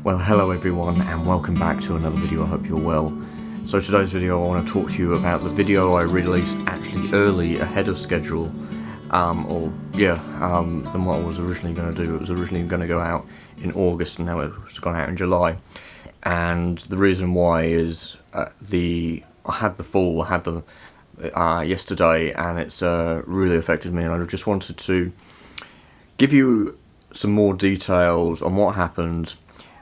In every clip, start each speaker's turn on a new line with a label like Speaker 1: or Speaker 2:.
Speaker 1: Well, hello everyone and welcome back to another video. I hope you're well. So today's video I want to talk to you about the video I released actually early, ahead of schedule, than what I was originally going to do. It was originally going to go out in August and now it's gone out in July. And the reason why is I had the fall, yesterday, and it's really affected me, and I just wanted to give you some more details on what happened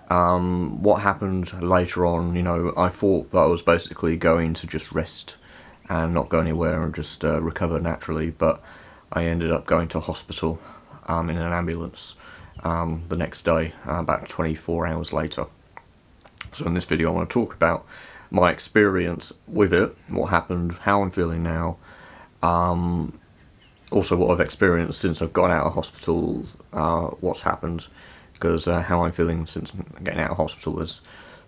Speaker 1: later on. You know, I thought that I was basically going to just rest and not go anywhere and just recover naturally, but I ended up going to hospital in an ambulance the next day, about 24 hours later. So in this video I want to talk about my experience with it, what happened, how I'm feeling now, also what I've experienced since I've got out of hospital, what's happened, because how I'm feeling since getting out of hospital, there's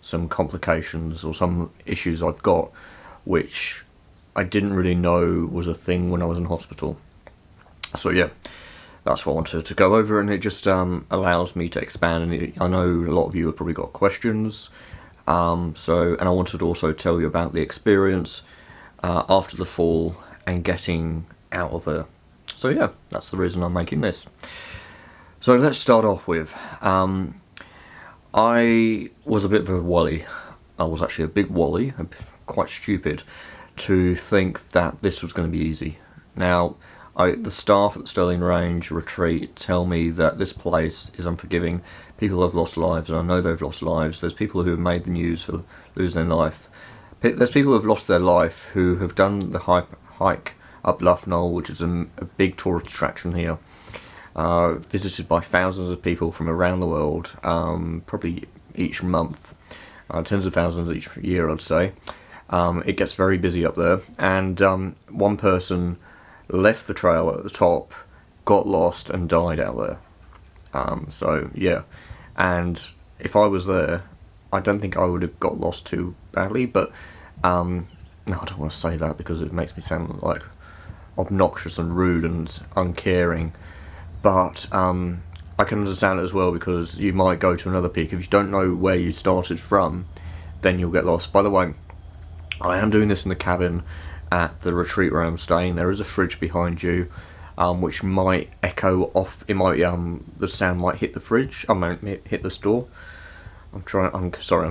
Speaker 1: some complications or some issues I've got which I didn't really know was a thing when I was in hospital. So yeah, that's what I wanted to go over, and it just allows me to expand, and I know a lot of you have probably got questions, and I wanted to also tell you about the experience after the fall and getting out of there. So yeah, that's the reason I'm making this. So let's start off with, I was a bit of a wally. I was actually a big wally, quite stupid to think that this was going to be easy. Now, the staff at the Stirling Range retreat tell me that this place is unforgiving. People have lost lives, and I know they've lost lives. There's people who have made the news for losing their life. There's people who have lost their life who have done the hike up Lough Knoll, which is a big tourist attraction here, visited by thousands of people from around the world, probably each month, tens of thousands each year, I'd say. It gets very busy up there, and one person left the trail at the top, got lost and died out there. So yeah, and if I was there, I don't think I would have got lost too badly, but no, I don't want to say that because it makes me sound like obnoxious and rude and uncaring, but I can understand it as well, because you might go to another peak. If you don't know where you started from, then you'll get lost. By the way, I am doing this in the cabin at the retreat where I'm staying. There is a fridge behind you, which might echo off. It might the sound might hit the fridge. I might hit the store. I'm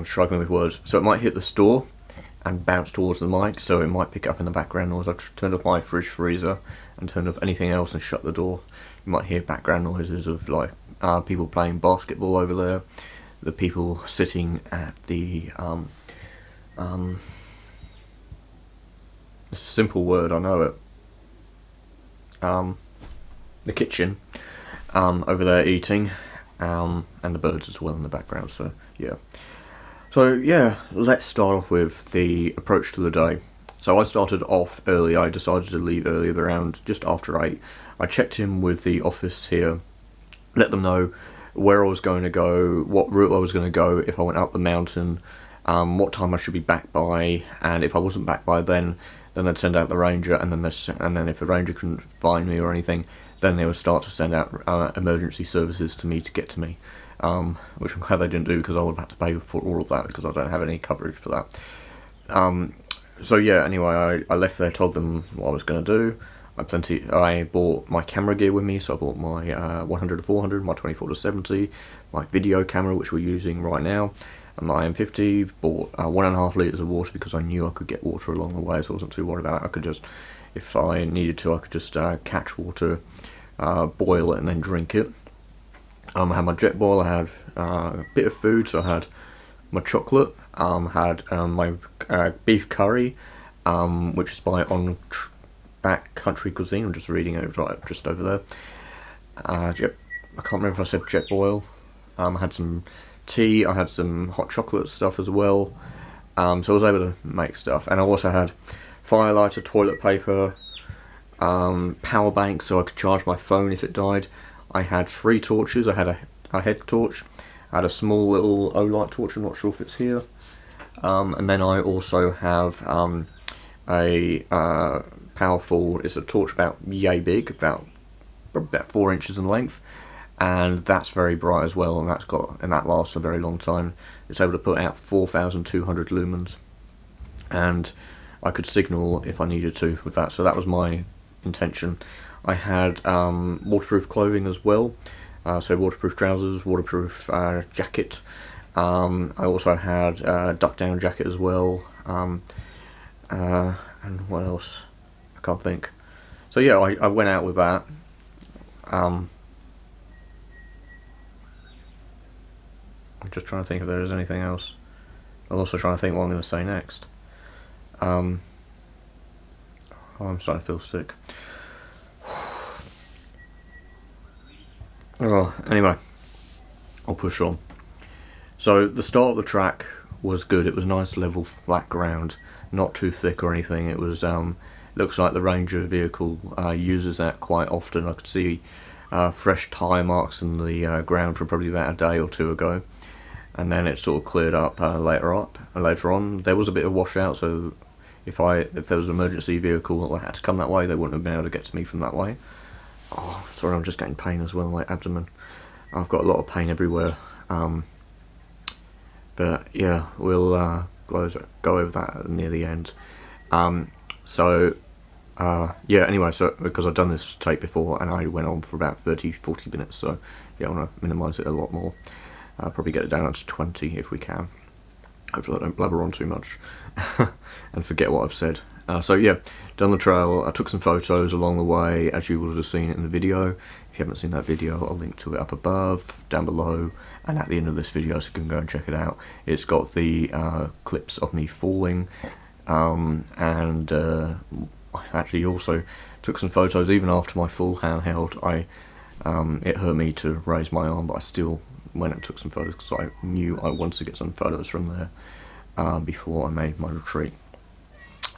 Speaker 1: struggling with words. So it might hit the store and bounce towards the mic, so it might pick up in the background noise. I've turned off my fridge freezer and turned off anything else and shut the door. You might hear background noises of like people playing basketball over there, the people sitting at the it's a simple word, I know it. The kitchen over there eating, and the birds as well in the background. So yeah, let's start off with the approach to the day. So I started off early. I decided to leave early, around just after 8. I checked in with the office here, let them know where I was going to go, what route I was going to go if I went up the mountain, what time I should be back by, and if I wasn't back by then they'd send out the ranger, and then if the ranger couldn't find me or anything, then they would start to send out emergency services to me to get to me, which I'm glad they didn't do, because I would have had to pay for all of that because I don't have any coverage for that. So yeah, anyway, I left there, told them what I was going to do. I bought my camera gear with me, so I bought my 100-400, my 24-70, my video camera, which we're using right now, and my M50. Bought 1.5 litres of water because I knew I could get water along the way, so I wasn't too worried about it. I could just, if I needed to, I could just catch water, boil it and then drink it. I had my jet boil, I had a bit of food, so I had my chocolate, had my beef curry, which is by On Back Country Cuisine. I'm just reading it right just over there. I can't remember if I said jet boil. I had some tea, I had some hot chocolate stuff as well, so I was able to make stuff. And I also had firelighter, toilet paper, power bank so I could charge my phone if it died. I had 3 torches. I had a head torch, I had a small little O-light torch, I'm not sure if it's here, and then I also have a powerful, it's a torch about yay big, about 4 inches in length, and that's very bright as well, and that lasts a very long time. It's able to put out 4,200 lumens, and I could signal if I needed to with that. So that was my intention. I had waterproof clothing as well, so waterproof trousers, waterproof jacket. I also had a duck down jacket as well, and what else? I can't think. So yeah, I went out with that. I'm just trying to think if there is anything else. I'm also trying to think what I'm going to say next. Oh, I'm starting to feel sick. Oh, anyway, I'll push on. So the start of the track was good. It was nice, level, flat ground, not too thick or anything. It was looks like the Ranger vehicle uses that quite often. I could see fresh tyre marks in the ground from probably about a day or two ago, and then it sort of cleared up later on. There was a bit of washout, so if there was an emergency vehicle that had to come that way, they wouldn't have been able to get to me from that way. Oh, sorry, I'm just getting pain as well, like abdomen. I've got a lot of pain everywhere. But yeah, we'll go over that near the end. Yeah, anyway, so because I've done this tape before and I went on for about 30-40 minutes, so yeah, I want to minimise it a lot more. Probably get it down to 20 if we can. Hopefully I don't blabber on too much and forget what I've said. So yeah, done the trail. I took some photos along the way, as you would have seen it in the video. If you haven't seen that video, I'll link to it up above, down below, and at the end of this video, so you can go and check it out. It's got the clips of me falling, and I actually also took some photos even after my full handheld. It hurt me to raise my arm, but I still went and took some photos because I knew I wanted to get some photos from there before I made my retreat.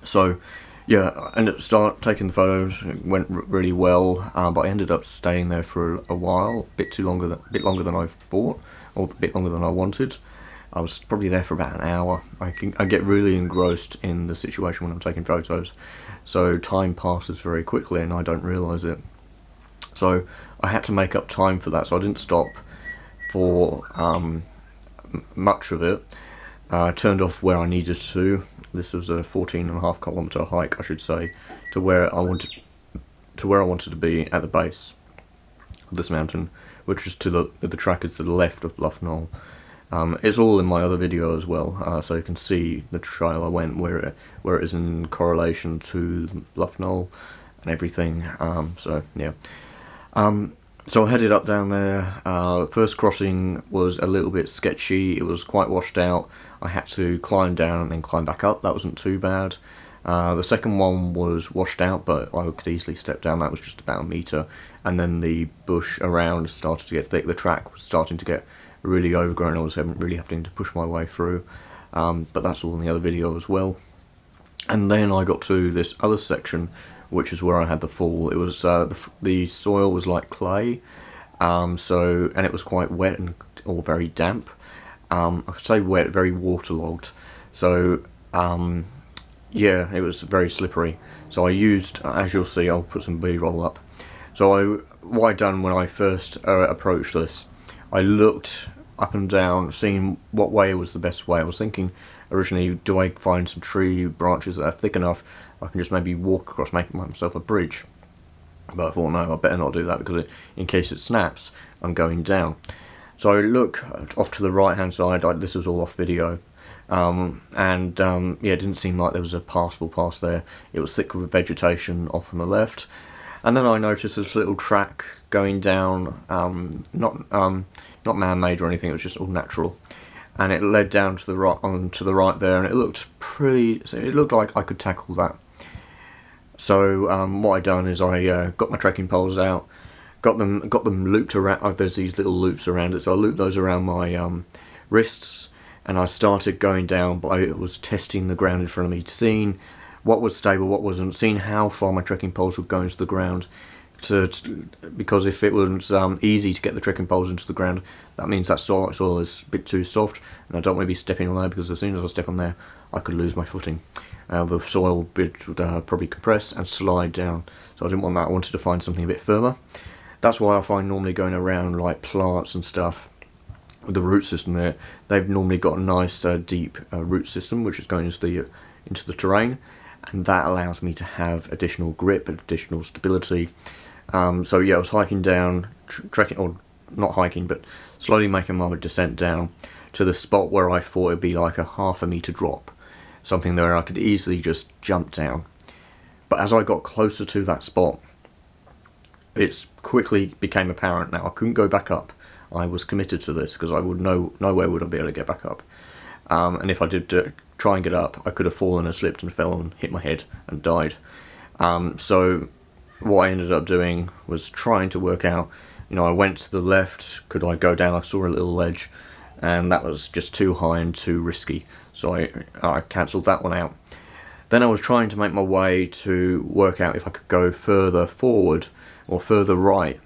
Speaker 1: So yeah, I ended up taking the photos. It went really well, but I ended up staying there for a while, a bit longer than I thought, or a bit longer than I wanted. I was probably there for about an hour. I get really engrossed in the situation when I'm taking photos, so time passes very quickly and I don't realise it. So I had to make up time for that, so I didn't stop for much of it. I turned off where I needed to. This was a 14.5 kilometre hike, I should say, to where I wanted to be at the base of this mountain, which is the track is to the left of Bluff Knoll. It's all in my other video as well, so you can see the trail I went, where it is in correlation to Bluff Knoll and everything. So yeah. So I headed up down there. First crossing was a little bit sketchy. It was quite washed out. I had to climb down and then climb back up. That wasn't too bad. The second one was washed out, but I could easily step down. That was just about a metre. And then the bush around started to get thick. The track was starting to get really overgrown. I was really having to push my way through. But that's all in the other video as well. And then I got to this other section, which is where I had the fall. It was the soil was like clay, and it was quite wet or very damp. I could say wet, very waterlogged. So yeah, it was very slippery. So I used, as you'll see, I'll put some B-roll up. So what I done when I first approached this, I looked up and down, seeing what way was the best way. I was thinking originally, do I find some tree branches that are thick enough I can just maybe walk across, make myself a bridge? But I thought, no, I better not do that, because in case it snaps, I'm going down. So I look off to the right hand side. This was all off video, yeah, it didn't seem like there was a passable pass there. It was thick with vegetation off on the left, and then I noticed this little track going down, not man-made or anything. It was just all natural, and it led down to the right there, and it looked it looked like I could tackle that. So what I done is I got my trekking poles out, got them looped around. There's these little loops around it, so I looped those around my wrists, and I started going down. But I was testing the ground in front of me, seeing what was stable, what wasn't, seeing how far my trekking poles would go into the ground. Because if it was easy to get the trekking poles into the ground, that means that soil is a bit too soft, and I don't want to be stepping on there, because as soon as I step on there, I could lose my footing. The soil bit would probably compress and slide down, so I didn't want that. I wanted to find something a bit firmer. That's why I find normally going around like plants and stuff with the root system there, they've normally got a nice deep root system which is going into the terrain, and that allows me to have additional grip and additional stability. So yeah, I was hiking down, trekking, or not hiking, but slowly making my descent down to the spot where I thought it'd be like a half a metre drop, something where I could easily just jump down. But as I got closer to that spot, it quickly became apparent now I couldn't go back up. I was committed to this because I would no way would I be able to get back up. And if I did try and get up, I could have fallen and slipped and fell and hit my head and died. So what I ended up doing was trying to work out, I went to the left, could I go down? I saw a little ledge, and that was just too high and too risky, so I cancelled that one out. Then I was trying to make my way to work out if I could go further forward or further right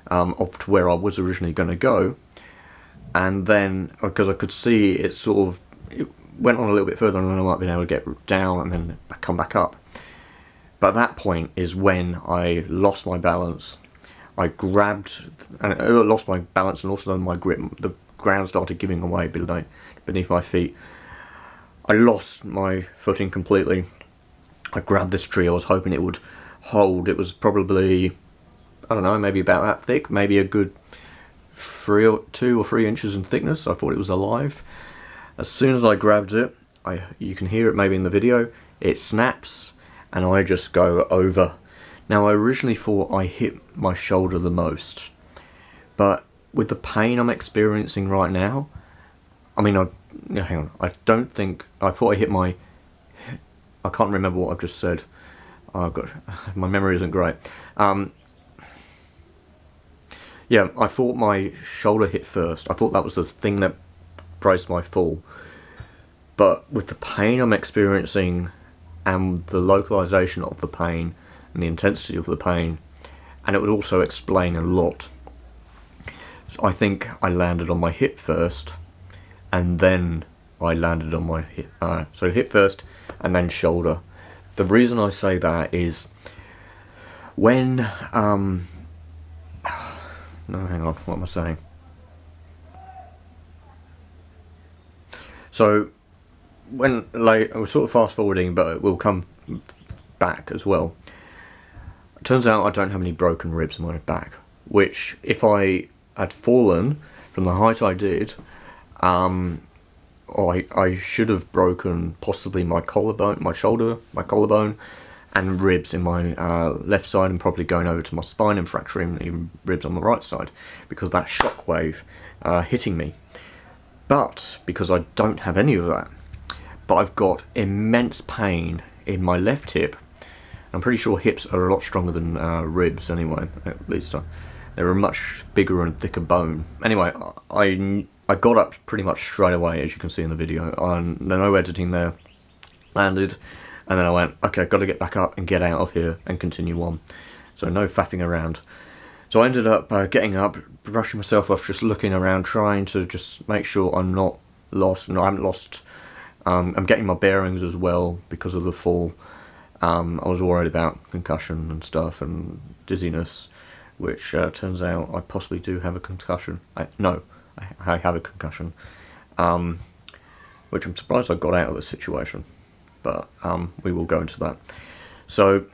Speaker 1: off to where I was originally going to go, and then because I could see it went on a little bit further and then I might have been able to get down and then come back up. But at that point is when I lost my balance. I lost my balance and also my grip. The ground started giving away beneath my feet. I lost my footing completely. I grabbed this tree. I was hoping it would hold. It was probably, I don't know, maybe about that thick, maybe a good 2 or 3 inches in thickness. I thought it was alive. As soon as I grabbed it, you can hear it maybe in the video, it snaps and I just go over. Now I originally thought I hit my shoulder the most, but with the pain I'm experiencing right now, hang on, I thought I hit I can't remember what I've just said. My memory isn't great. Yeah, I thought my shoulder hit first. I thought that was the thing that braced my fall. But with the pain I'm experiencing and the localization of the pain and the intensity of the pain, and it would also explain a lot. So I think I landed on my hip first, and then I landed on my hip. So hip first, and then shoulder. The reason I say that is when no, hang on, what am I saying? So when we're sort of fast forwarding, but it will come back as well. It turns out I don't have any broken ribs in my back, which if I had fallen from the height I did, I should have broken possibly my collarbone, my shoulder, my collarbone, and ribs in my left side, and probably going over to my spine and fracturing even ribs on the right side because of that shockwave hitting me. But because I don't have any of that, but I've got immense pain in my left hip. I'm pretty sure hips are a lot stronger than ribs anyway, at least they're a much bigger and thicker bone. Anyway, I got up pretty much straight away, as you can see in the video. There's no editing there. Landed, and then I went, okay, got to get back up and get out of here and continue on. So no faffing around. So I ended up getting up, brushing myself off, just looking around, trying to just make sure I'm not lost. No, I haven't lost. I'm getting my bearings as well because of the fall. I was worried about concussion and stuff and dizziness, which turns out I possibly do have a concussion. I have a concussion, which I'm surprised I got out of this situation, but we will go into that. So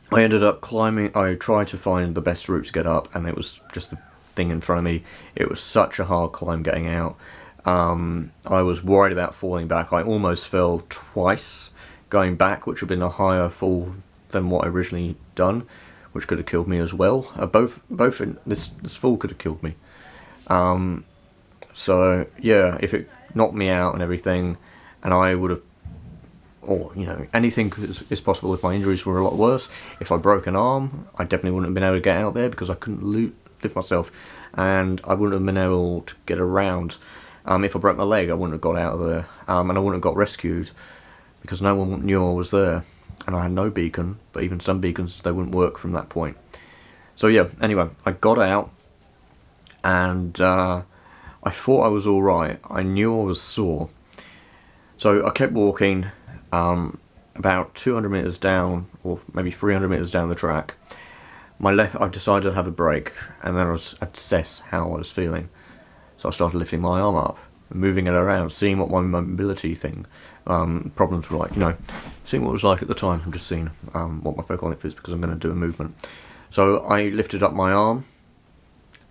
Speaker 1: I ended up climbing. I tried to find the best route to get up, and it was just the thing in front of me. It was such a hard climb getting out. I was worried about falling back. I almost fell twice going back, which would have been a higher fall than what I originally done, which could have killed me as well. This fall could have killed me. So yeah, if it knocked me out and everything, and I would have, or anything is possible. If my injuries were a lot worse, if I broke an arm, I definitely wouldn't have been able to get out there because I couldn't lift myself, and I wouldn't have been able to get around. If I broke my leg, I wouldn't have got out of there, and I wouldn't have got rescued because no one knew I was there, and I had no beacon. But even some beacons, they wouldn't work from that point. So yeah, anyway, I got out, and I thought I was all right. I knew I was sore, so I kept walking. About 200 meters down, or maybe 300 meters down the track, I decided to have a break, and then I'd assess how I was feeling. So I started lifting my arm up, moving it around, seeing what my mobility problems were like, seeing what it was like at the time. I'm just seeing what my focal length is, because I'm going to do a movement. So I lifted up my arm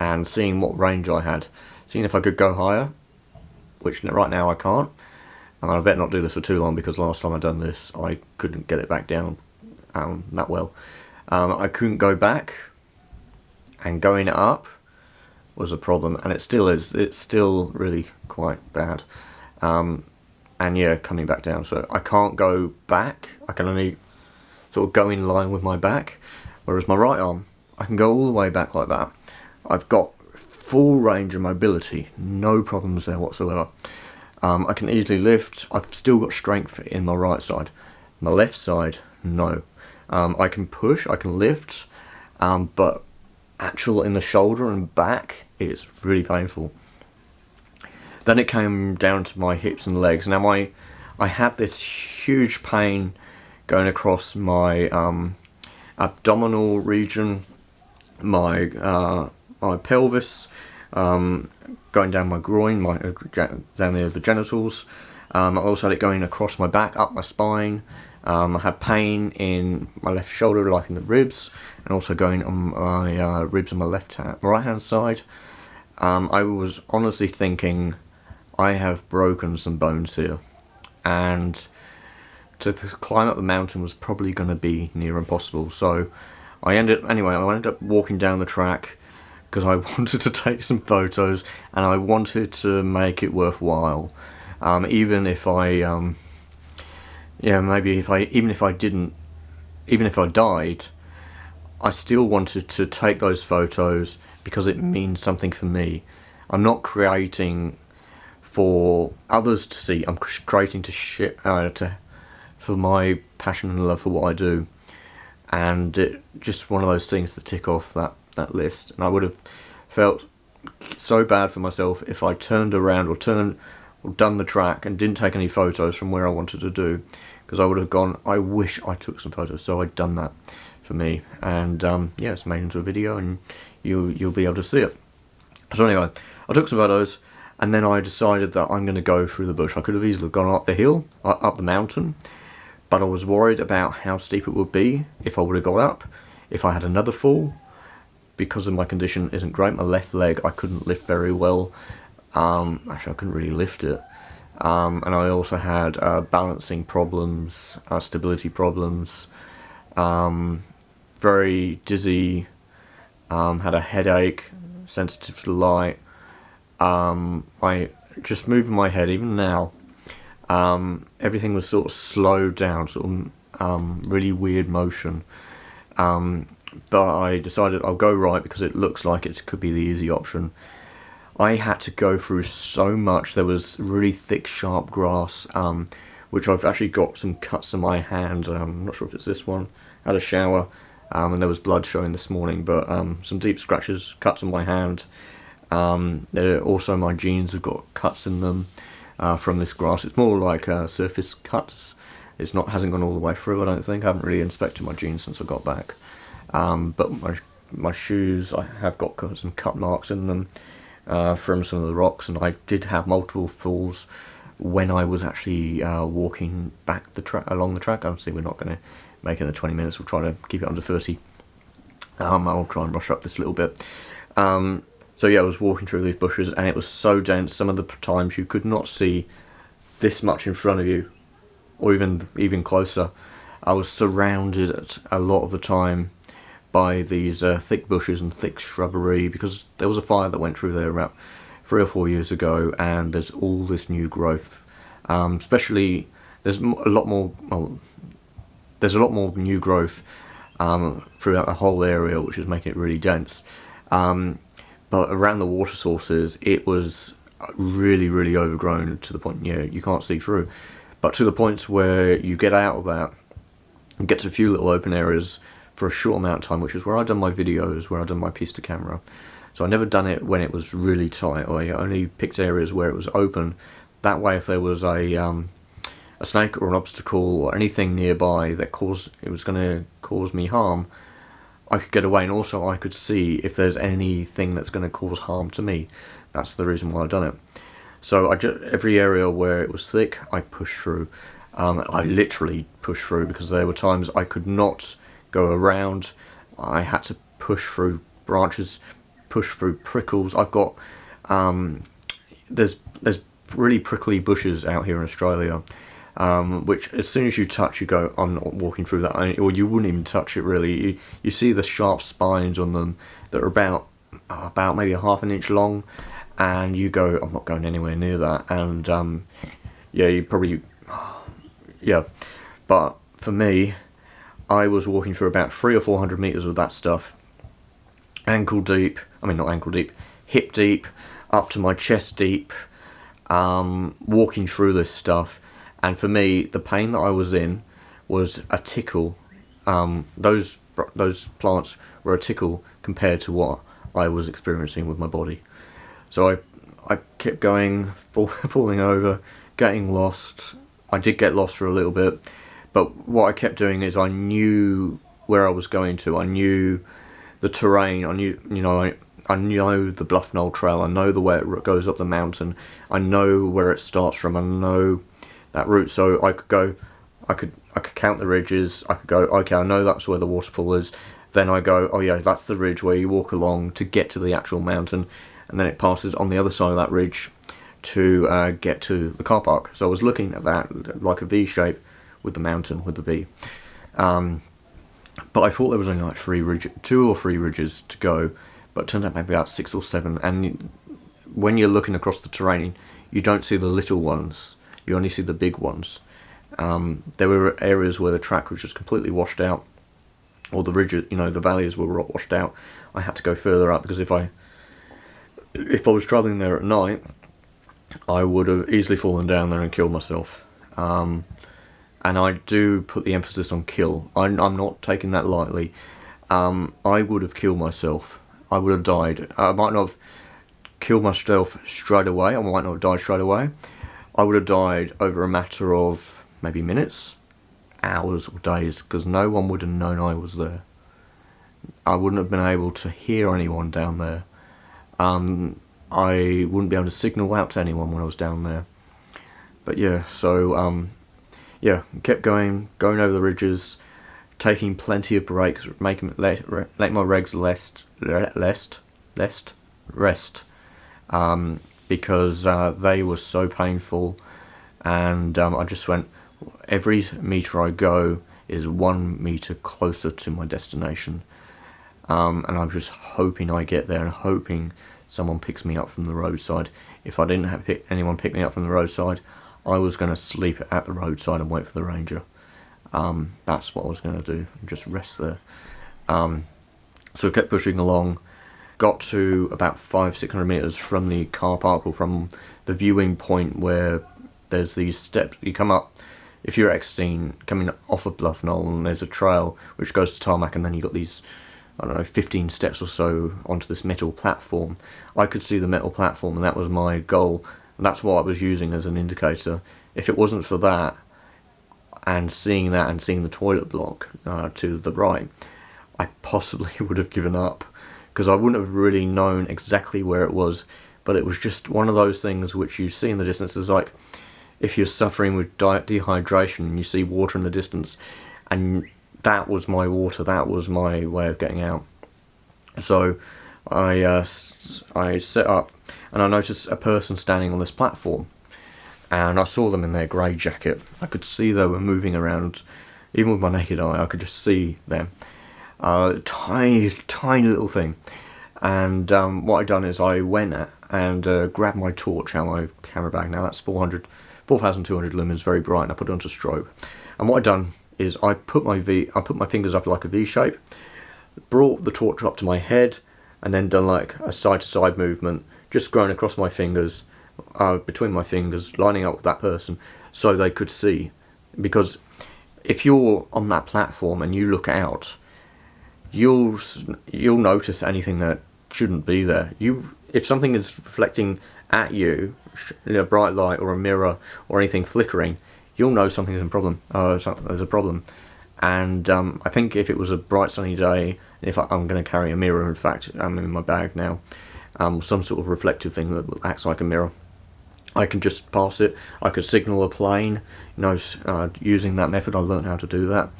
Speaker 1: and seeing what range I had, seeing if I could go higher, which right now I can't. And I better not do this for too long, because last time I done this I couldn't get it back down that well. I couldn't go back, and going up was a problem, and it still is. It's still really quite bad. And yeah, coming back down. So I can't go back. I can only sort of go in line with my back, whereas my right arm, I can go all the way back like that. I've got full range of mobility, no problems there whatsoever. I can easily lift. I've still got strength in my right side. My left side, no. I can push, I can lift, but actual in the shoulder and back, it's really painful. Then it came down to my hips and legs. Now I had this huge pain going across my abdominal region, my pelvis, going down my groin, down there the genitals. I also had it going across my back, up my spine. I had pain in my left shoulder, like in the ribs, and also going on my ribs on my right hand side. I was honestly thinking, I have broken some bones here, and to climb up the mountain was probably going to be near impossible. So I ended up walking down the track, because I wanted to take some photos and I wanted to make it worthwhile. Even if I died, I still wanted to take those photos because it means something for me. I'm not creating for others to see. I'm creating for my passion and love for what I do, and it just one of those things to tick off that list. And I would have felt so bad for myself if I turned around or done the track and didn't take any photos from where I wanted to do, because I would have gone, I wish I took some photos. So I'd done that for me, and yeah, it's made into a video, and you'll be able to see it. So anyway, I took some photos, and then I decided that I'm going to go through the bush. I could have easily gone up the hill, up the mountain, but I was worried about how steep it would be if I would have got up, if I had another fall, because of my condition isn't great. My left leg, I couldn't lift very well. Actually, I couldn't really lift it. And I also had balancing problems, stability problems, very dizzy, had a headache, sensitive to light. I just moving my head, even now, everything was sort of slowed down, sort of really weird motion. But I decided I'll go right, because it looks like it could be the easy option. I had to go through so much. There was really thick, sharp grass, which I've actually got some cuts on my hand. I'm not sure if it's this one. I had a shower, and there was blood showing this morning, but some deep scratches, cuts on my hand. Also, my jeans have got cuts in them from this grass. It's more like surface cuts. Hasn't gone all the way through, I don't think. I haven't really inspected my jeans since I got back. But my shoes, I have got some cut marks in them from some of the rocks, and I did have multiple falls when I was actually walking back along the track. Obviously, we're not going to make it in the 20 minutes. We'll try to keep it under 30. I'll try and rush up this little bit. So yeah, I was walking through these bushes, and it was so dense. Some of the times you could not see this much in front of you, or even closer. I was surrounded a lot of the time by these thick bushes and thick shrubbery, because there was a fire that went through there about 3 or 4 years ago, and there's all this new growth. Especially, there's a lot more new growth throughout the whole area, which is making it really dense. But around the water sources, it was really, really overgrown to the point you can't see through. But to the points where you get out of that and get to a few little open areas for a short amount of time, which is where I've done my videos, where I've done my pista camera. So I never done it when it was really tight, or I only picked areas where it was open. That way, if there was a snake or an obstacle or anything nearby that was going to cause me harm, I could get away, and also I could see if there's anything that's going to cause harm to me. That's the reason why I've done it. So every area where it was thick, I pushed through. I literally pushed through, because there were times I could not go around. I had to push through branches, push through prickles. I've got there's really prickly bushes out here in Australia, which as soon as you touch, you go, I'm not walking through that, or you wouldn't even touch it really. You see the sharp spines on them that are about maybe a half an inch long, and you go, I'm not going anywhere near that. And you probably, but for me, I was walking through about 300 or 400 meters of that stuff, ankle deep. I mean, not ankle deep, hip deep, up to my chest deep, walking through this stuff. And for me, the pain that I was in was a tickle. Those plants were a tickle compared to what I was experiencing with my body. So I kept going, falling over, getting lost. I did get lost for a little bit, but what I kept doing is I knew where I was going to. I knew the terrain. I knew, I know the Bluff Knoll Trail. I know the way it goes up the mountain. I know where it starts from. I know that route. So I could go. I could count the ridges. I could go, okay, I know that's where the waterfall is. Then I go, oh yeah, that's the ridge where you walk along to get to the actual mountain, and then it passes on the other side of that ridge to get to the car park. So I was looking at that like a V shape with the mountain, with the V. But I thought there was only like 2 or 3 ridges to go, but it turned out maybe about 6 or 7. And when you're looking across the terrain, you don't see the little ones, you only see the big ones. There were areas where the track was just completely washed out, or the ridges, the valleys were washed out. I had to go further up, because if I was travelling there at night, I would have easily fallen down there and killed myself. And I do put the emphasis on kill. I'm not taking that lightly. I would have killed myself. I would have died. I might not have killed myself straight away. I might not have died straight away. I would have died over a matter of maybe minutes, hours or days, because no one would have known I was there. I wouldn't have been able to hear anyone down there. I wouldn't be able to signal out to anyone when I was down there. But yeah, so kept going over the ridges, taking plenty of breaks, let my legs rest, because they were so painful, and I just went, every metre I go is 1 metre closer to my destination, and I'm just hoping I get there, and hoping someone picks me up from the roadside. If I didn't have anyone pick me up from the roadside, I was going to sleep at the roadside and wait for the ranger. That's what I was going to do, just rest there. So I kept pushing along, got to about 500-600 metres from the car park, or from the viewing point where there's these steps. You come up, if you're exiting, coming off of Bluff Knoll, and there's a trail which goes to tarmac, and then you've got these, 15 steps or so onto this metal platform. I could see the metal platform, and that was my goal. And that's what I was using as an indicator. If it wasn't for that, and seeing the toilet block to the right, I possibly would have given up, because I wouldn't have really known exactly where it was. But it was just one of those things which you see in the distance. It's like if you're suffering with dehydration and you see water in the distance, and that was my water, that was my way of getting out. So I set up, and I noticed a person standing on this platform, and I saw them in their grey jacket. I could see they were moving around, even with my naked eye. I could just see them. Tiny little thing. And what I'd done is I went and grabbed my torch out of my camera bag. Now that's 4,200 lumens, very bright, and I put it onto strobe. And what I'd done is I put my fingers up like a V shape, brought the torch up to my head, and then done like a side-to-side movement, just going across my fingers, between my fingers, lining up with that person, so they could see. Because if you're on that platform and you look out, you'll notice anything that shouldn't be there. If something is reflecting at you, a bright light or a mirror or anything flickering, you'll know something's a problem. There's a problem. And I think if it was a bright sunny day If I'm going to carry a mirror, in fact, I'm in my bag now, some sort of reflective thing that acts like a mirror, I can just pass it. I could signal a plane. Using that method, I learned how to do that,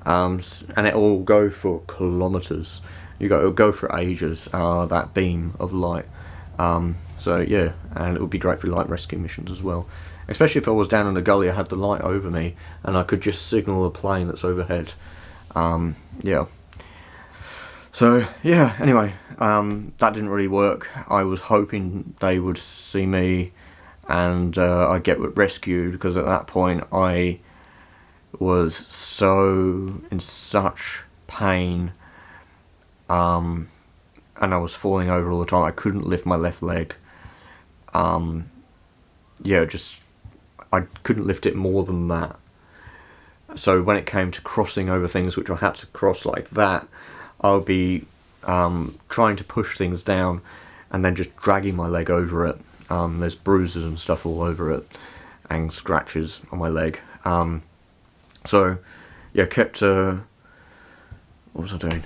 Speaker 1: and it will go for kilometres. It'll go for ages. That beam of light. So yeah, and it would be great for light rescue missions as well. Especially if I was down in the gully, I had the light over me, and I could just signal a plane that's overhead. Yeah. So yeah. Anyway, that didn't really work. I was hoping they would see me, and I'd get rescued, because at that point I was in such pain, and I was falling over all the time. I couldn't lift my left leg. I couldn't lift it more than that. So when it came to crossing over things which I had to cross like that, I would be trying to push things down and then just dragging my leg over it. There's bruises and stuff all over it, and scratches on my leg. So yeah, what was I doing?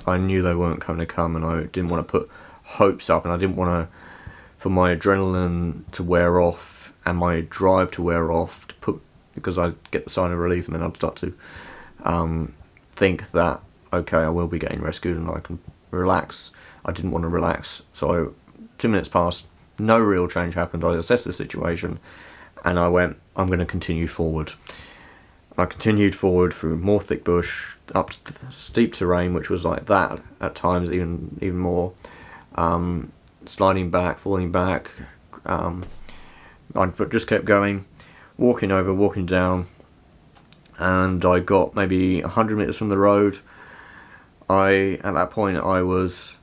Speaker 1: I knew they weren't going to come, and I didn't want to put hopes up, and I didn't want for my adrenaline to wear off and my drive to wear off, because I'd get the sign of relief, and then I'd start to think that, okay, I will be getting rescued and I can relax. I didn't want to relax, so 2 minutes passed, no real change happened. I assessed the situation, and I went, I'm going to continue forward. I continued forward through more thick bush, up to steep terrain, which was like that at times, even more. Sliding back, falling back. I just kept going, walking over, walking down, and I got maybe 100 metres from the road. At that point, I was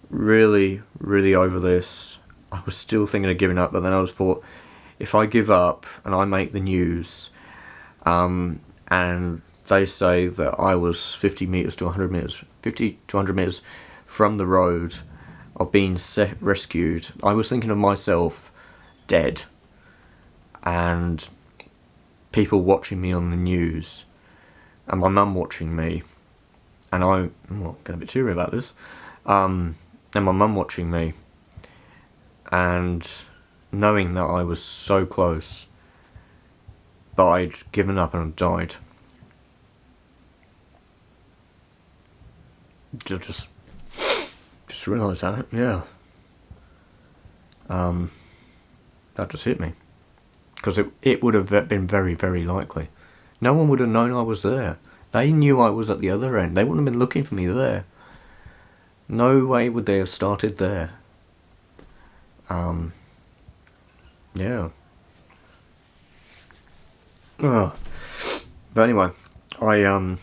Speaker 1: really, really over this. I was still thinking of giving up, but then I thought, if I give up and I make the news, and they say that I was 50 to 100 metres from the road of being rescued, I was thinking of myself dead, and people watching me on the news, and my mum watching me, and I'm getting a bit teary about this, and my mum watching me, and knowing that I was so close, but I'd given up and died. Just realised that, yeah. That just hit me. Because it would have been very, very likely. No one would have known I was there. They knew I was at the other end. They wouldn't have been looking for me there. No way would they have started there. Yeah. But anyway, I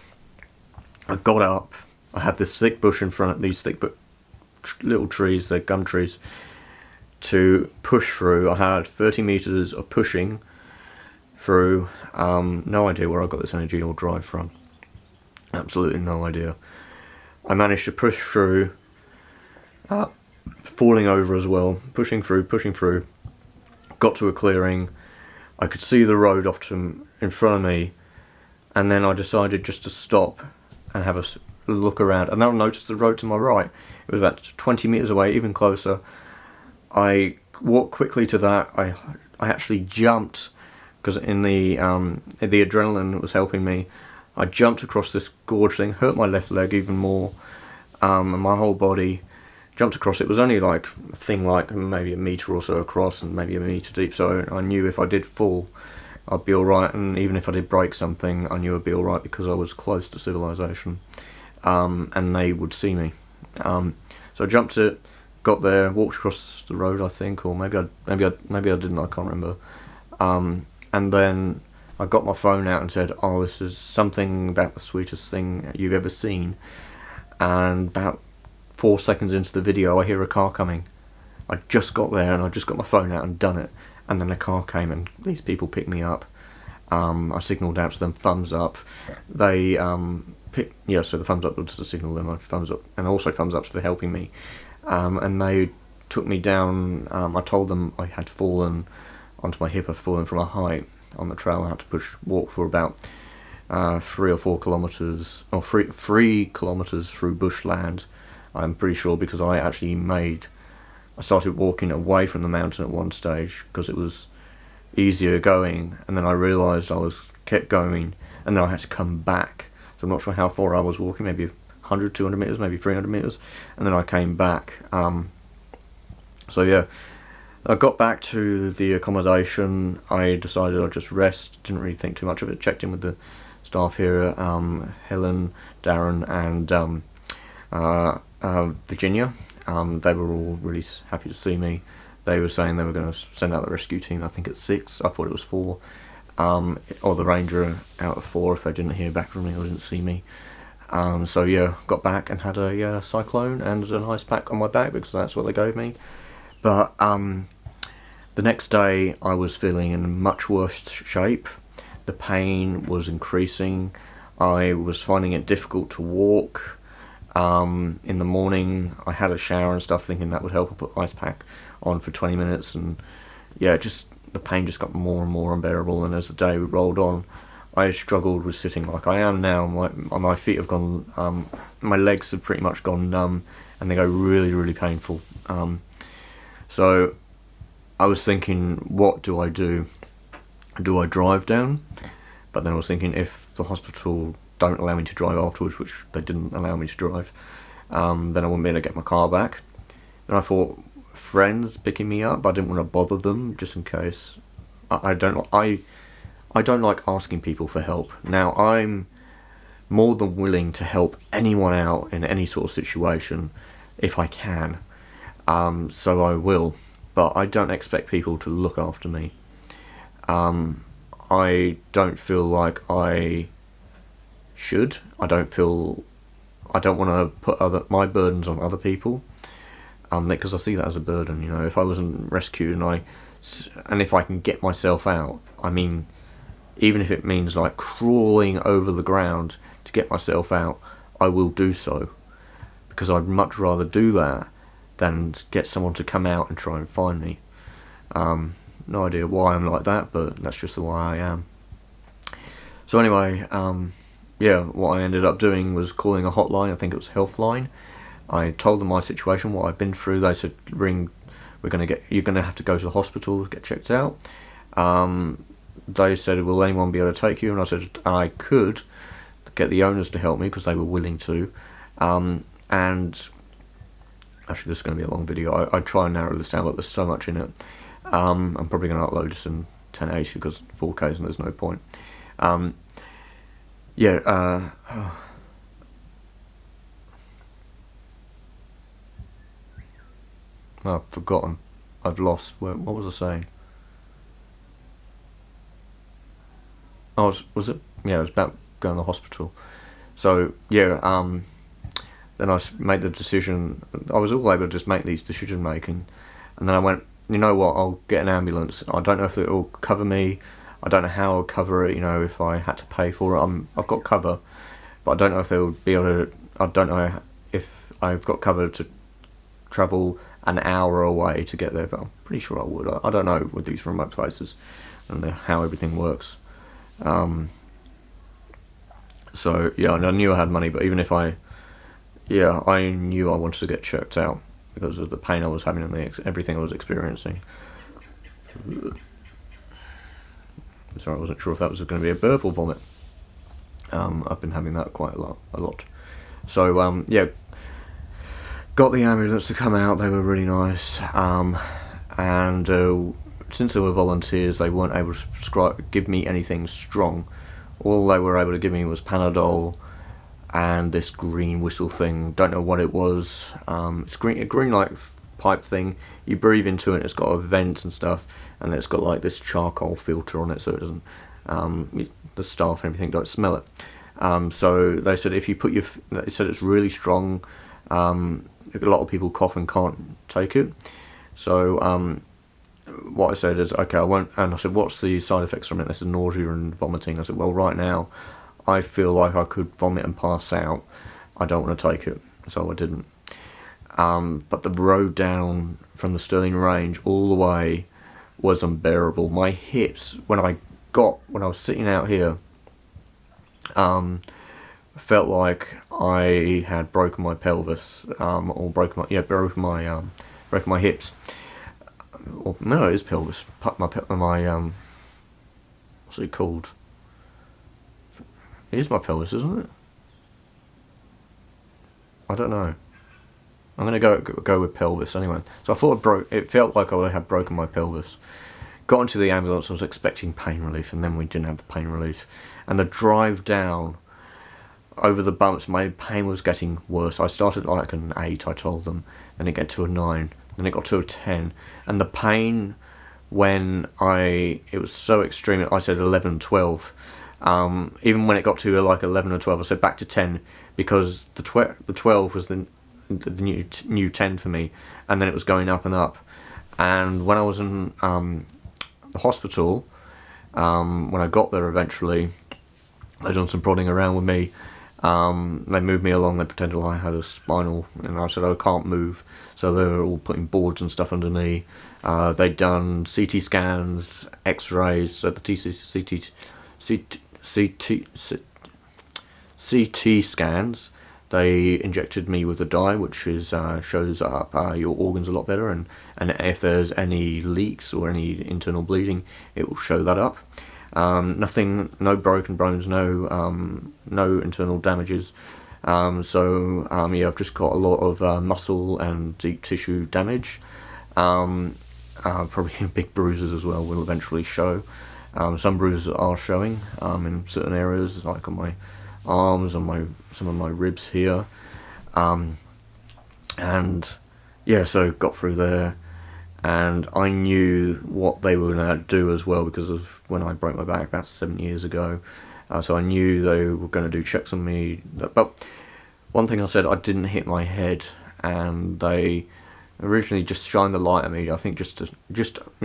Speaker 1: got up. I had this thick bush in front of these thick little trees, they're gum trees, to push through. I had 30 metres of pushing through. No idea where I got this energy or drive from. Absolutely no idea. I managed to push through, falling over as well, pushing through. Got to a clearing. I could see the road off in front of me, and then I decided just to stop and have a look around, and then I noticed the road to my right. It was about 20 metres away, even closer. I walked quickly to that. I actually jumped, because in the adrenaline was helping me. I jumped across this gorge thing, hurt my left leg even more, and my whole body. Jumped across. It was only like a thing like maybe a metre or so across and maybe a metre deep, so I knew if I did fall, I'd be alright, and even if I did break something, I knew I'd be alright because I was close to civilization, and they would see me. So I jumped it, got there, walked across the road, I think, or maybe I didn't, I can't remember. And then I got my phone out and said, "Oh, this is something about the sweetest thing you've ever seen." And about 4 seconds into the video, I hear a car coming. I just got there and I just got my phone out and done it, and then the car came and these people picked me up. I signalled out to them, thumbs up. They so the thumbs up was to signal them, thumbs up, and also thumbs ups for helping me. And they took me down. I told them I had fallen onto my hip. I'd fallen from a height on the trail. I had to walk for about 3 or 4 kilometres, or 3 kilometres through bushland. I'm pretty sure, because I started walking away from the mountain at one stage because it was easier going, and then I realised kept going, and then I had to come back. So I'm not sure how far I was walking, maybe 100, 200 metres, maybe 300 metres, and then I came back. So yeah, I got back to the accommodation. I decided I'd just rest, didn't really think too much of it, checked in with the staff here, Helen, Darren and Virginia. They were all really happy to see me. They were saying they were going to send out the rescue team, I think at 6. I thought it was 4. Or the ranger out at 4 if they didn't hear back from me or didn't see me. So yeah, got back and had a cyclone and an ice pack on my back because that's what they gave me. But the next day I was feeling in much worse shape. The pain was increasing. I was finding it difficult to walk. In the morning I had a shower and stuff, thinking that would help. I put ice pack on for 20 minutes, and yeah, the pain just got more and more unbearable. And as the day rolled on, I struggled with sitting like I am now. My feet have gone, my legs have pretty much gone numb, and they go really, really painful. So I was thinking, what do I do? Do I drive down? But then I was thinking, if the hospital don't allow me to drive afterwards, which they didn't allow me to drive, then I wouldn't be able to get my car back. And I thought, friends picking me up, but I didn't want to bother them just in case. I don't like asking people for help. Now, I'm more than willing to help anyone out in any sort of situation if I can. So I will, but I don't expect people to look after me. I don't feel like I should. I don't want to put my burdens on other people, because I see that as a burden. You know, if I wasn't rescued and if I can get myself out, I mean, even if it means like crawling over the ground to get myself out, I will do so, because I'd much rather do that than get someone to come out and try and find me. No idea why I'm like that, but that's just the way I am. So anyway, yeah, what I ended up doing was calling a hotline. I think it was Healthline. I told them my situation, what I'd been through. They said, you're going to have to go to the hospital, get checked out. They said, will anyone be able to take you? And I said I could get the owners to help me because they were willing to. And actually, this is going to be a long video. I try and narrow this down, but there's so much in it. I'm probably going to upload this in 1080 because 4K and there's no point. I've forgotten. I've lost. What was I saying? Was it? Yeah, it was about going to the hospital. So yeah, then I made the decision. I was all able to just make these decision making, and then I went, you know what? I'll get an ambulance. I don't know if it will cover me. I don't know how I'll cover it. You know, if I had to pay for it, I've got cover, but I don't know if they would be able to. I don't know if I've got cover to travel an hour away to get there, but I'm pretty sure I would. I don't know with these remote places and how everything works. So yeah, I knew I had money, but even if I knew I wanted to get checked out because of the pain I was having and everything I was experiencing. Sorry, I wasn't sure if that was going to be a burp or vomit. I've been having that quite a lot. So yeah, got the ambulance to come out. They were really nice, and since they were volunteers, they weren't able to give me anything strong. All they were able to give me was Panadol and this green whistle thing. Don't know what it was. It's a green like pipe thing. You breathe into it. It's got a vent and stuff, and it's got like this charcoal filter on it, so it doesn't. The staff and everything don't smell it. So they said if you they said it's really strong. A lot of people cough and can't take it. So what I said is, okay, I won't. And I said, what's the side effects from it? They said nausea and vomiting. I said, well, right now, I feel like I could vomit and pass out. I don't want to take it, so I didn't. But the road down from the Stirling Range all the way was unbearable. My hips, when I was sitting out here, Felt like I had broken my pelvis, or broken my hips. Or, no, it is pelvis. My what's it called? It is my pelvis, isn't it? I don't know. I'm gonna go with pelvis anyway. So I thought it felt like I had broken my pelvis. Got into the ambulance. I was expecting pain relief, and then we didn't have the pain relief. And the drive down over the bumps, my pain was getting worse. I started like an 8, I told them, then it got to a 9, then it got to a 10, and the pain it was so extreme, I said 11, 12. Even when it got to like 11 or 12, I said back to 10, because the 12 was the new 10 for me, and then it was going up and up. And when I was in the hospital, when I got there eventually, they done some prodding around with me. They moved me along. They pretended I had a spinal, and I said I can't move. So they were all putting boards and stuff under me. They'd done CT scans, X-rays. So the CT scans. They injected me with a dye, which shows up your organs a lot better, and if there's any leaks or any internal bleeding, it will show that up. Nothing, no broken bones, no internal damages. I've just got a lot of muscle and deep tissue damage. Probably big bruises as well will eventually show. Some bruises are showing in certain areas, like on my arms and some of my ribs here. So got through there. And I knew what they were going to do as well, because of when I broke my back about 7 years ago. So I knew they were going to do checks on me. But one thing I said, I didn't hit my head, and they originally just shined the light at me. I think it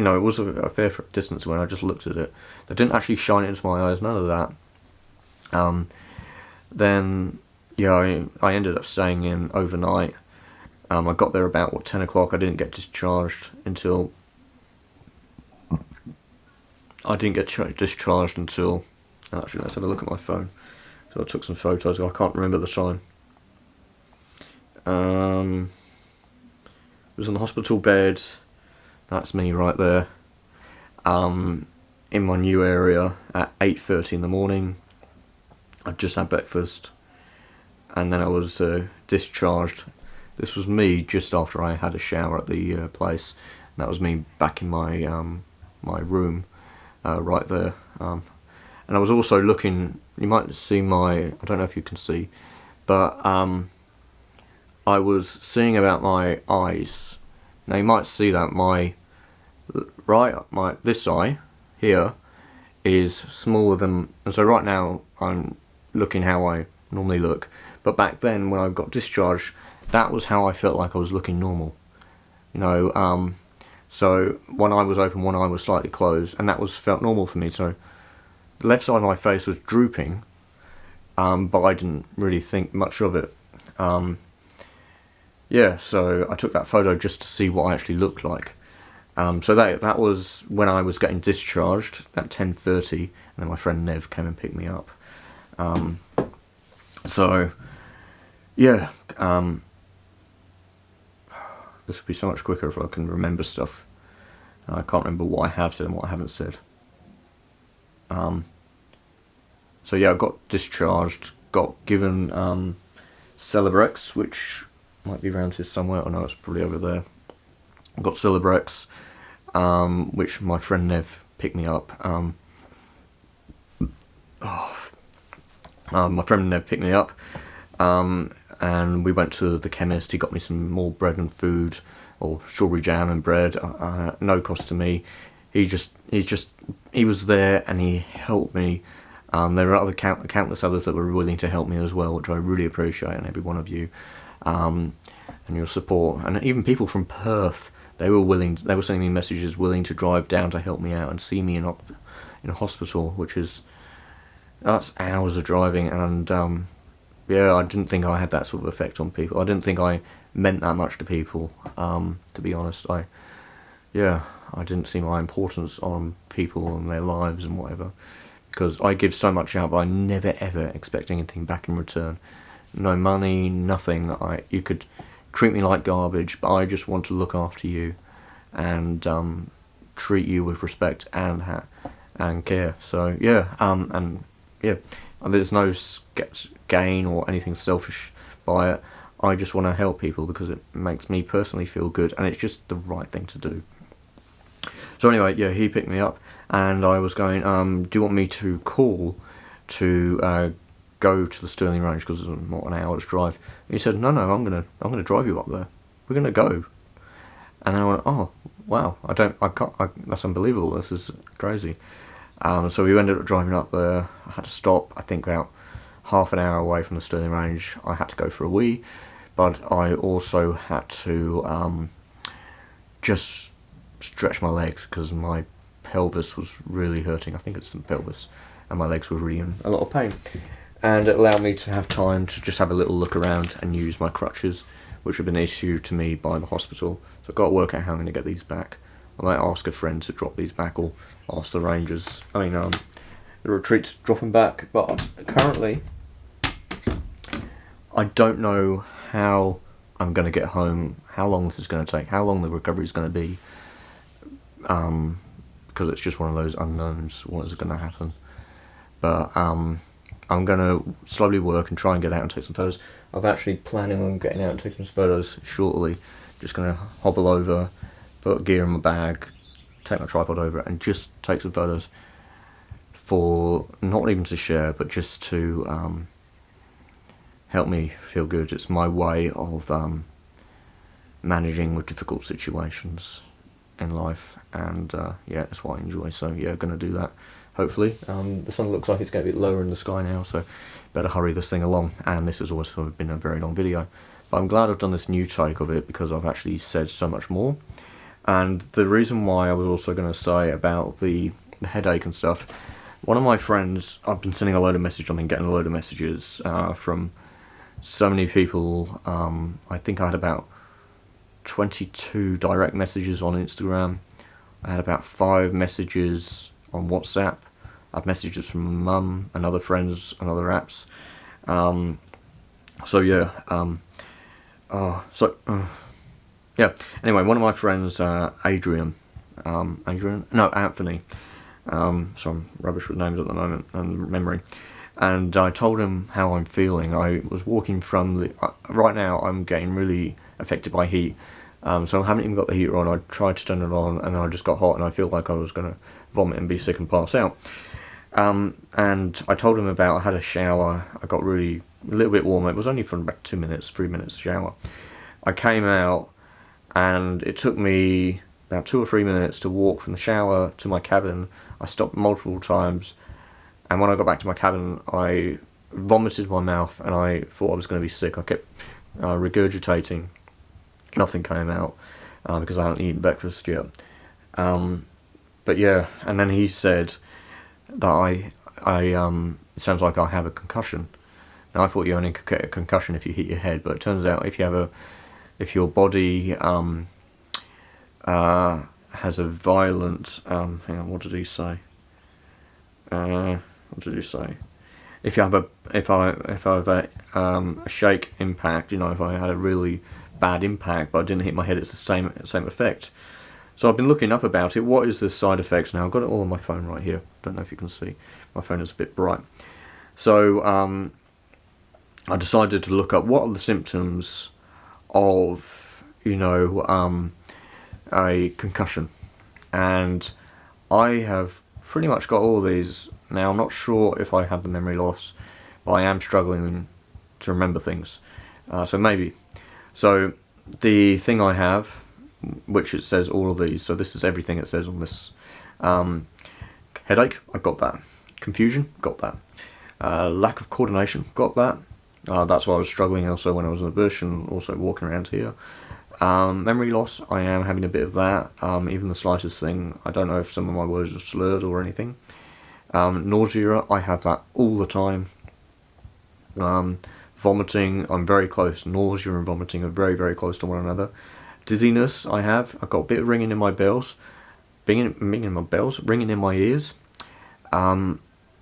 Speaker 1: was a fair distance when I just looked at it. They didn't actually shine it into my eyes, none of that. I ended up staying in overnight. I got there about 10 o'clock. I didn't get discharged until. Actually, let's have a look at my phone. So I took some photos. I can't remember the time. I was on the hospital bed. That's me right there. In my new area at 8:30 in the morning. I just had breakfast, and then I was discharged. This was me just after I had a shower at the place. And that was me back in my my room, right there. And I was also looking. You might see I don't know if you can see, but I was seeing about my eyes. Now you might see that this eye here is smaller than. And so right now I'm looking how I normally look. But back then when I got discharged, that was how I felt like I was looking normal. So one eye was open, one eye was slightly closed, and that felt normal for me. So the left side of my face was drooping, but I didn't really think much of it. So I took that photo just to see what I actually looked like. So that was when I was getting discharged at 10:30, and then my friend Nev came and picked me up. This would be so much quicker if I can remember stuff. I can't remember what I have said and what I haven't said. I got discharged, got given Celebrex, which might be around here somewhere. I know it's probably over there. I got Celebrex, which my friend Nev picked me up. My friend Nev picked me up. And we went to the chemist. He got me some more bread and food, or strawberry jam and bread, no cost to me. He was there and he helped me. There were other countless others that were willing to help me as well, which I really appreciate, and every one of you, and your support. And even people from Perth, they were sending me messages willing to drive down to help me out and see me in a hospital, that's hours of driving. And I didn't think I had that sort of effect on people. I didn't think I meant that much to people, to be honest. I didn't see my importance on people and their lives and whatever. because I give so much out, but I never ever expect anything back in return. No money, nothing. You could treat me like garbage, but I just want to look after you and treat you with respect and care. So yeah, and yeah, there's no gain or anything selfish by it. I just want to help people because it makes me personally feel good, and it's just the right thing to do. So anyway, yeah, he picked me up, and I was going, do you want me to call to go to the Stirling Range, because it's not an hour's drive? And he said, no, I'm gonna drive you up there. We're gonna go. And I went, oh wow, I can't. That's unbelievable. This is crazy. So we ended up driving up there. I had to stop, I think, about half an hour away from the Stirling Range. I had to go for a wee, but I also had to just stretch my legs because my pelvis was really hurting. I think it's the pelvis, and my legs were really in a lot of pain. And it allowed me to have time to just have a little look around and use my crutches, which have been issued to me by the hospital. So I've got to work out how I'm going to get these back. I might ask a friend to drop these back, or ask the rangers, the retreat to drop them back. But currently, I don't know how I'm going to get home, how long this is going to take, how long the recovery is going to be, because it's just one of those unknowns. What is going to happen? But I'm going to slowly work and try and get out and take some photos. I'm actually planning on getting out and taking some photos shortly. Just going to hobble over, put gear in my bag, take my tripod over, and just take some photos for, not even to share, but just to help me feel good. It's my way of managing with difficult situations in life, and yeah, that's what I enjoy. So yeah, going to do that. Hopefully, the sun looks like it's going to be lower in the sky now, so better hurry this thing along. And this has also been a very long video, but I'm glad I've done this new take of it because I've actually said so much more. And the reason why I was also going to say about the headache and stuff, one of my friends, I've been sending a load of messages, I've been getting a load of messages from so many people. I think I had about 22 direct messages on Instagram. I had about 5 messages on WhatsApp. I have messages from mum and other friends and other apps. So yeah. Yeah. Anyway, one of my friends, Anthony. So I'm rubbish with names at the moment and memory. And I told him how I'm feeling. I was walking from right now I'm getting really affected by heat. So I haven't even got the heater on. I tried to turn it on, and then I just got hot, and I feel like I was going to vomit and be sick and pass out. And I told him about, I had a shower, I got really a little bit warmer. It was only for about 3 minutes shower. I came out, and it took me about 2 or 3 minutes to walk from the shower to my cabin. I stopped multiple times, and when I got back to my cabin, I vomited my mouth, and I thought I was going to be sick. I kept regurgitating. Nothing came out because I hadn't eaten breakfast yet. But yeah, and then he said that it sounds like I have a concussion. Now I thought you only could get a concussion if you hit your head, but it turns out if your body has a violent hang on, what did he say? What did he say? If I have a shake impact, if I had a really bad impact but I didn't hit my head, it's the same effect. So I've been looking up about it. What is the side effects now? I've got it all on my phone right here. Don't know if you can see. My phone is a bit bright. So I decided to look up what are the symptoms of a concussion, and I have pretty much got all of these. Now I'm not sure if I have the memory loss, but I am struggling to remember things. So maybe. So the thing I have, which it says all of these, so this is everything it says on this. Headache, I got that. Confusion, got that. Lack of coordination, got that. That's why I was struggling also when I was in the bush and also walking around here. Memory loss, I am having a bit of that. Even the slightest thing, I don't know if some of my words are slurred or anything. Nausea, I have that all the time. Vomiting, I'm very close. Nausea and vomiting are very, very close to one another. Dizziness, I've got a bit of ringing in my bells. Ringing in my ears.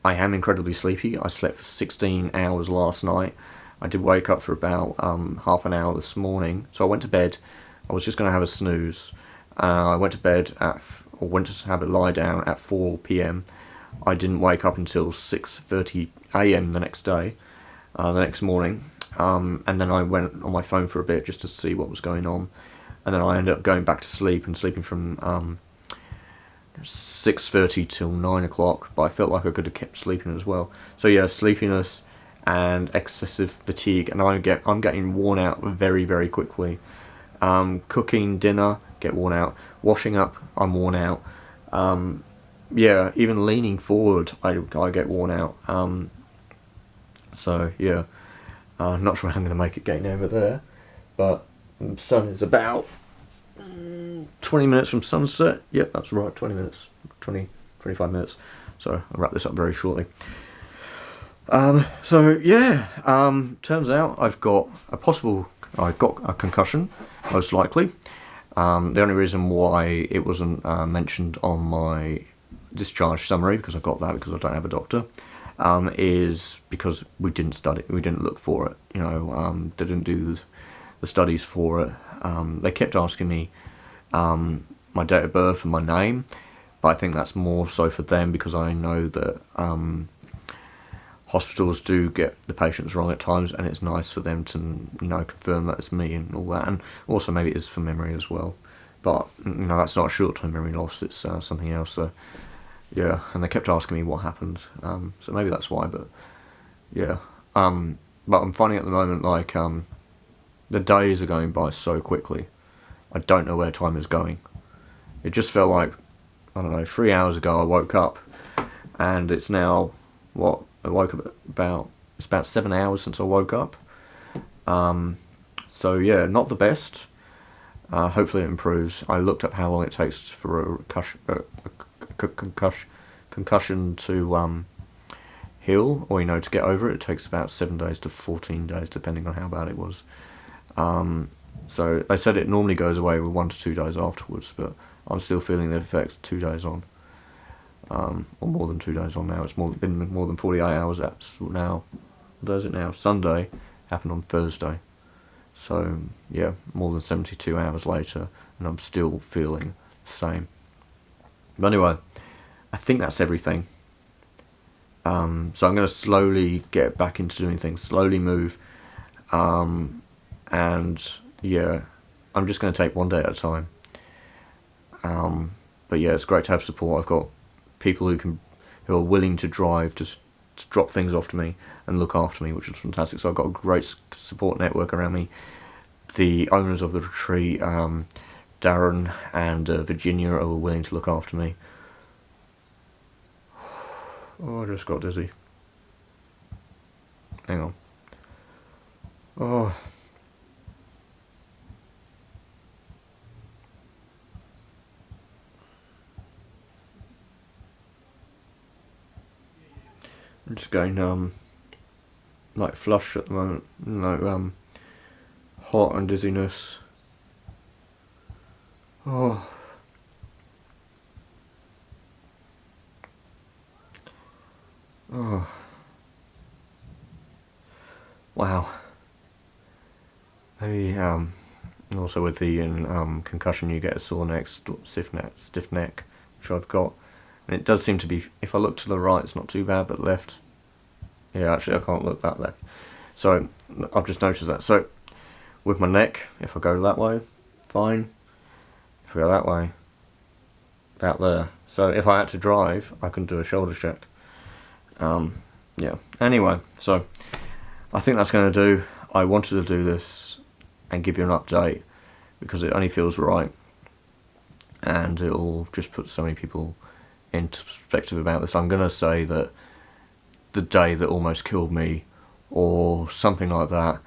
Speaker 1: I am incredibly sleepy. I slept for 16 hours last night. I did wake up for about half an hour this morning. So I went to bed. I was just going to have a snooze. I went to bed or went to have a lie down at 4 p.m. I didn't wake up until 6:30 a.m. the next day, the next morning. And then I went on my phone for a bit just to see what was going on. And then I ended up going back to sleep and sleeping from 6:30 till 9 o'clock. But I felt like I could have kept sleeping as well. So yeah, sleepiness and excessive fatigue, and I'm getting worn out very, very quickly. Cooking dinner, get worn out. Washing up, I'm worn out. Yeah, even leaning forward, I get worn out. So yeah, not sure how I'm going to make it getting over there, but the sun is about 20 minutes from sunset. Yep, that's right, 20 minutes, 25 minutes. So I'll wrap this up very shortly. So yeah, turns out I've got a concussion, most likely. The only reason why it wasn't mentioned on my discharge summary, because I got that because I don't have a doctor, is because we didn't study, we didn't look for it. They didn't do the studies for it. They kept asking me my date of birth and my name, but I think that's more so for them, because I know that hospitals do get the patients wrong at times, and it's nice for them to confirm that it's me and all that, and also maybe it is for memory as well. But that's not a short-term memory loss; it's something else. So yeah, and they kept asking me what happened, so maybe that's why. But yeah, but I'm finding at the moment like the days are going by so quickly. I don't know where time is going. It just felt like, I don't know, 3 hours ago I woke up, and it's now what. I woke up it's about 7 hours since I woke up. So yeah, not the best. Hopefully it improves. I looked up how long it takes for a concussion to heal, or to get over it. It takes about 7 days to 14 days, depending on how bad it was. So they said it normally goes away with 1 to 2 days afterwards, but I'm still feeling the effects 2 days on. Or more than 2 days on now. It's been more than 48 hours. That's now. What day is it now? Sunday. Happened on Thursday. So yeah, more than 72 hours later, and I'm still feeling the same. But anyway, I think that's everything. So I'm going to slowly get back into doing things. Slowly move. And yeah, I'm just going to take one day at a time. But yeah, it's great to have support. I've got people who are willing to drive to drop things off to me and look after me, which is fantastic. So I've got a great support network around me. The owners of the retreat, Darren and Virginia, are willing to look after me. Oh, I just got dizzy. Hang on. Oh. I'm just going like flush at the moment, hot and dizziness. Oh. Oh. Wow. Maybe also with the concussion you get a sore neck, stiff neck, which I've got. And it does seem to be, if I look to the right, it's not too bad, but left. Yeah, actually, I can't look that left. So, I've just noticed that. So, with my neck, if I go that way, fine. If I go that way, about there. So, if I had to drive, I can do a shoulder check. Yeah. Anyway, so, I think that's going to do. I wanted to do this and give you an update, because it only feels right. And it'll just put so many people into perspective about this. I'm going to say that the day that almost killed me, or something like that,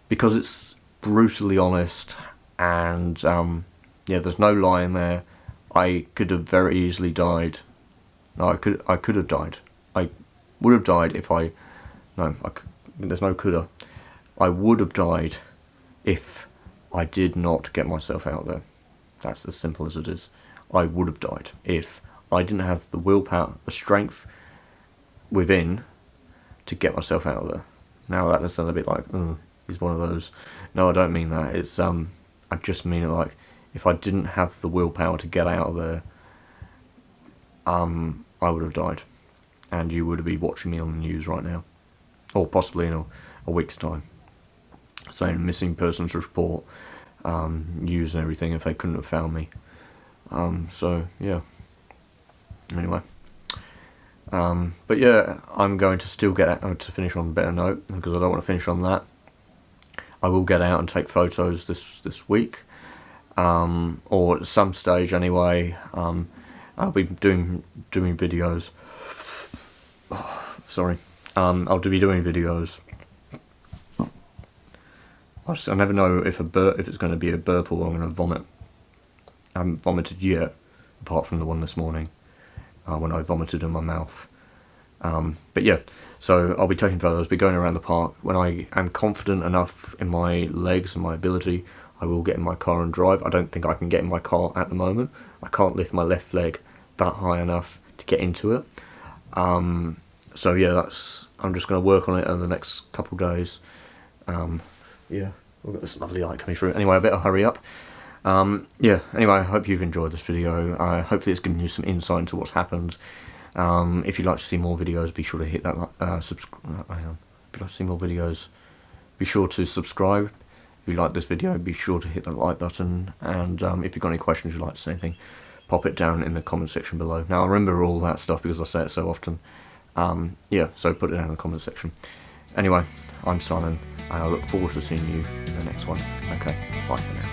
Speaker 1: because it's brutally honest, and yeah, there's no lie in there. I could have very easily died. No, I could have died. I would have died if there's no coulda. I would have died if I did not get myself out there. That's as simple as it is. I would have died if I didn't have the willpower, the strength, within to get myself out of there. Now that does sound a bit like, he's one of those. No, I don't mean that. It's I just mean it like, if I didn't have the willpower to get out of there, I would have died, and you would be watching me on the news right now, or possibly in a week's time, saying missing persons report, news and everything if they couldn't have found me. So yeah. Anyway. But yeah, I'm going to still get out to finish on a better note, because I don't want to finish on that. I will get out and take photos this week, or at some stage anyway. I'll be doing videos. Sorry. I'll be doing videos. I never know if it's going to be a burp or I'm going to vomit. I haven't vomited yet, apart from the one this morning, when I vomited in my mouth. But yeah, so I'll be taking photos, be going around the park. When I am confident enough in my legs and my ability, I will get in my car and drive. I don't think I can get in my car at the moment. I can't lift my left leg that high enough to get into it. So yeah, I'm just going to work on it over the next couple of days. Yeah, we've got this lovely light coming through. Anyway, I better hurry up. Yeah, anyway, I hope you've enjoyed this video. Hopefully it's given you some insight into what's happened. If you'd like to see more videos, be sure to hit that subscribe. If you'd like to see more videos, be sure to subscribe. If you like this video, be sure to hit that like button. And if you've got any questions, you'd like to say anything, pop it down in the comment section below. Now, I remember all that stuff because I say it so often. Yeah, so put it down in the comment section. Anyway, I'm Simon, and I look forward to seeing you in the next one. Okay, bye for now.